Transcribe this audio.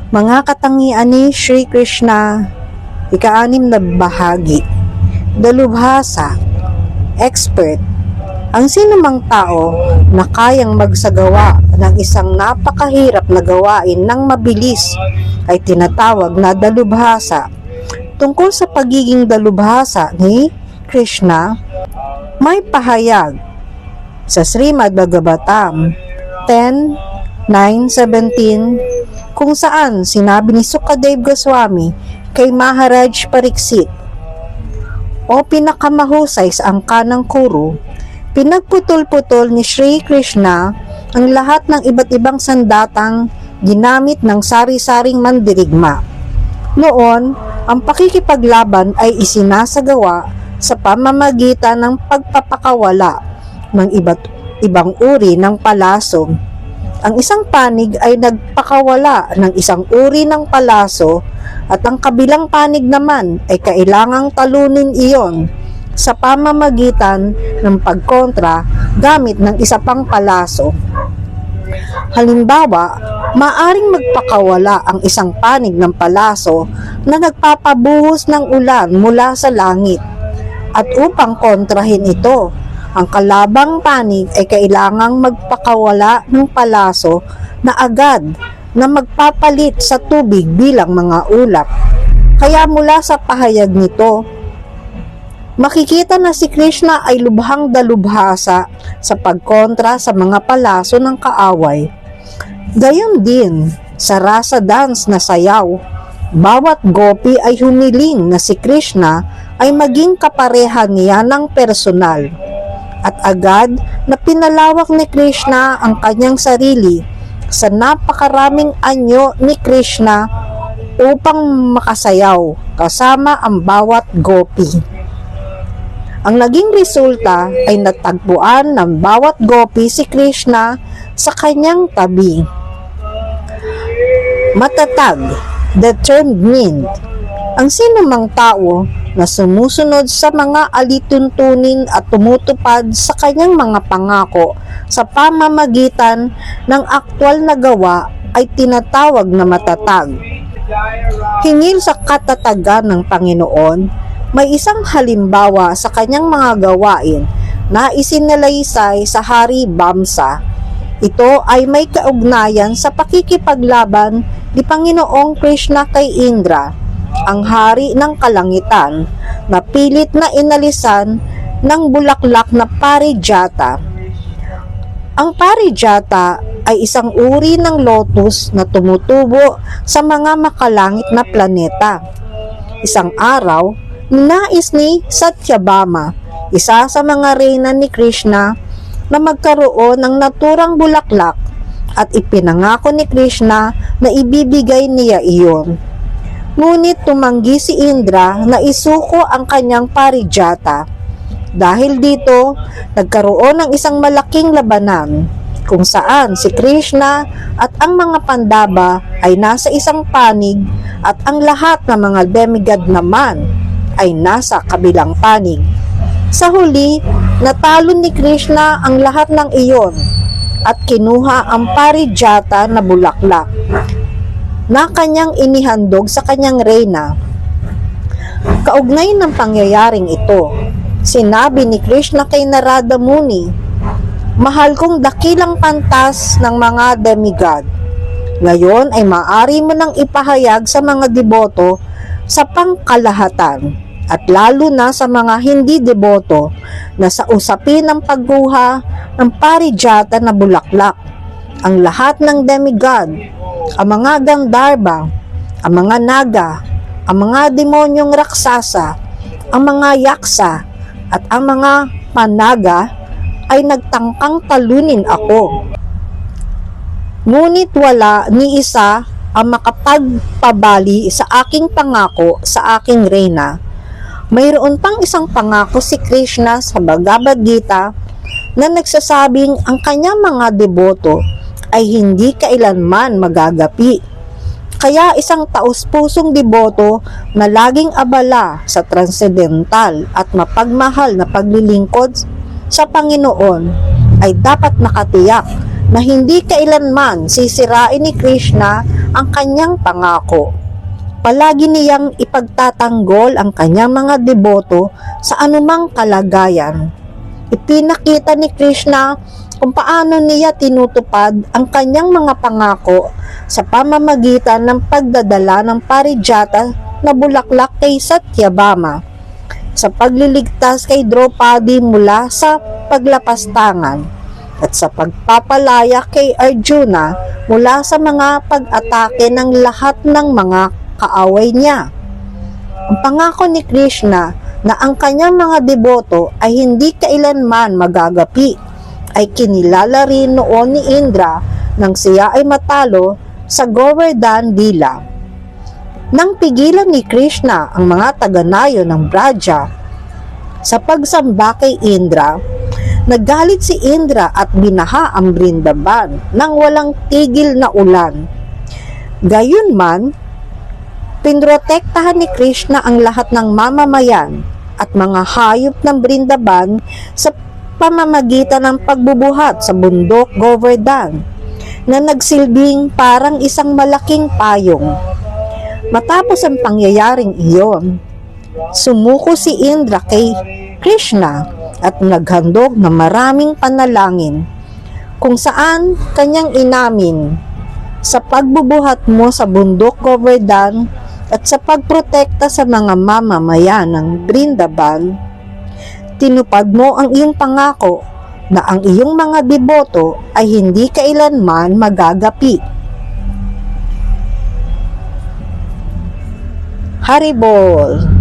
Mga katangian ni Sri Krishna, ika-6 na bahagi. Dalubhasa, expert, ang sinumang tao na kayang magsagawa ng isang napakahirap na gawain ng mabilis ay tinatawag na dalubhasa. Tungkol sa pagiging dalubhasa ni Krishna, may pahayag sa Srimad Bhagavatam 10:9-17 kung saan sinabi ni Sukadev Goswami kay Maharaj Pariksit, "O pinakamahusay sa angka ng Kuru, pinagputol-putol ni Sri Krishna ang lahat ng iba't ibang sandatang ginamit ng sari-saring mandirigma. Noon, ang pakikipaglaban ay isinasagawa sa pamamagitan ng pagpapakawala ng iba't ibang uri ng palaso. Ang isang panig ay nagpakawala ng isang uri ng palaso at ang kabilang panig naman ay kailangang talunin iyon sa pamamagitan ng pagkontra gamit ng isa pang palaso. Halimbawa, maaring magpakawala ang isang panig ng palaso na nagpapabuhos ng ulan mula sa langit. At upang kontrahin ito, ang kalabang panig ay kailangang magpakawala ng palaso na agad na magpapalit sa tubig bilang mga ulap. Kaya mula sa pahayag nito, makikita na si Krishna ay lubhang dalubhasa sa pagkontra sa mga palaso ng kaaway. Gayon din sa rasa dance na sayaw, bawat gopi ay humiling na si Krishna ay maging kapareha niya ng personal. At agad na pinalawak ni Krishna ang kanyang sarili sa napakaraming anyo ni Krishna upang makasayaw kasama ang bawat gopi. Ang naging resulta ay natagpuan ng bawat gopi si Krishna sa kanyang tabi. Matatag, determined, ang sinumang tao na sumusunod sa mga alituntunin at tumutupad sa kanyang mga pangako sa pamamagitan ng aktwal na gawa ay tinatawag na matatag. Hingil sa katatagan ng Panginoon, may isang halimbawa sa kanyang mga gawain na isinalaysay sa Hari Bamsa. Ito ay may kaugnayan sa pakikipaglaban ni Panginoong Krishna kay Indra, ang hari ng kalangitan, na pilit na inalisan ng bulaklak na parijata. Ang parijata ay isang uri ng lotus na tumutubo sa mga makalangit na planeta. Isang araw, ninais ni Satyabhama, isa sa mga reyna ni Krishna, na magkaroon ng naturang bulaklak at ipinangako ni Krishna na ibibigay niya iyon. Ngunit tumanggi si Indra na isuko ang kanyang parijata. Dahil dito, nagkaroon ng isang malaking labanan kung saan si Krishna at ang mga Pandava ay nasa isang panig at ang lahat ng mga demigod naman ay nasa kabilang panig. Sa huli, natalo ni Krishna ang lahat ng iyon at kinuha ang parijata na bulaklak na kanyang inihandog sa kanyang reyna. Kaugnay ng pangyayaring ito, sinabi ni Krishna kay Narada Muni, "Mahal kong dakilang pantas ng mga demigod. Ngayon ay maaari mo nang ipahayag sa mga deboto sa pangkalahatan at lalo na sa mga hindi deboto na sa usapin ng pagguha ng parijata na bulaklak, ang lahat ng demigod, ang mga Gandharva, ang mga Naga, ang mga demonyong raksasa, ang mga yaksa, at ang mga panaga ay nagtangkang talunin ako. Ngunit wala ni isa ang makapagpabali sa aking pangako sa aking reyna." Mayroon pang isang pangako si Krishna sa Bhagavad Gita na nagsasabing ang kanyang mga deboto ay hindi kailanman magagapi. Kaya isang taus-pusong deboto na laging abala sa transcendental at mapagmahal na paglilingkod sa Panginoon ay dapat nakatiyak na hindi kailanman sisirain ni Krishna ang kanyang pangako. Palagi niyang ipagtatanggol ang kanyang mga deboto sa anumang kalagayan. Ipinakita ni Krishna kung paano niya tinutupad ang kanyang mga pangako sa pamamagitan ng pagdadala ng parijata na bulaklak kay Satyabhama, sa pagliligtas kay Draupadi mula sa paglapastangan, at sa pagpapalaya kay Arjuna mula sa mga pag-atake ng lahat ng mga kaaway niya. Ang pangako ni Krishna na ang kanyang mga deboto ay hindi kailanman magagapi ay kinilala rin noon ni Indra nang siya ay matalo sa Govardhan Lila. Nang pigilan ni Krishna ang mga taga-nayon ng Braja sa pagsamba kay Indra, nagalit si Indra at binaha ang Brindaban nang walang tigil na ulan. Gayunman, pinrotektahan ni Krishna ang lahat ng mamamayan at mga hayop ng Brindaban sa pamamagitan ng pagbubuhat sa bundok Govardhan na nagsilbing parang isang malaking payong. Matapos ang pangyayaring iyon, sumuko si Indra kay Krishna at naghandog ng maraming panalangin kung saan kanyang inamin, sa pagbubuhat mo sa bundok Govardhan at sa pagprotekta sa mga mamamayan ng Brindaban, tinupad mo ang iyong pangako na ang iyong mga deboto ay hindi kailanman magagapi. Haribol.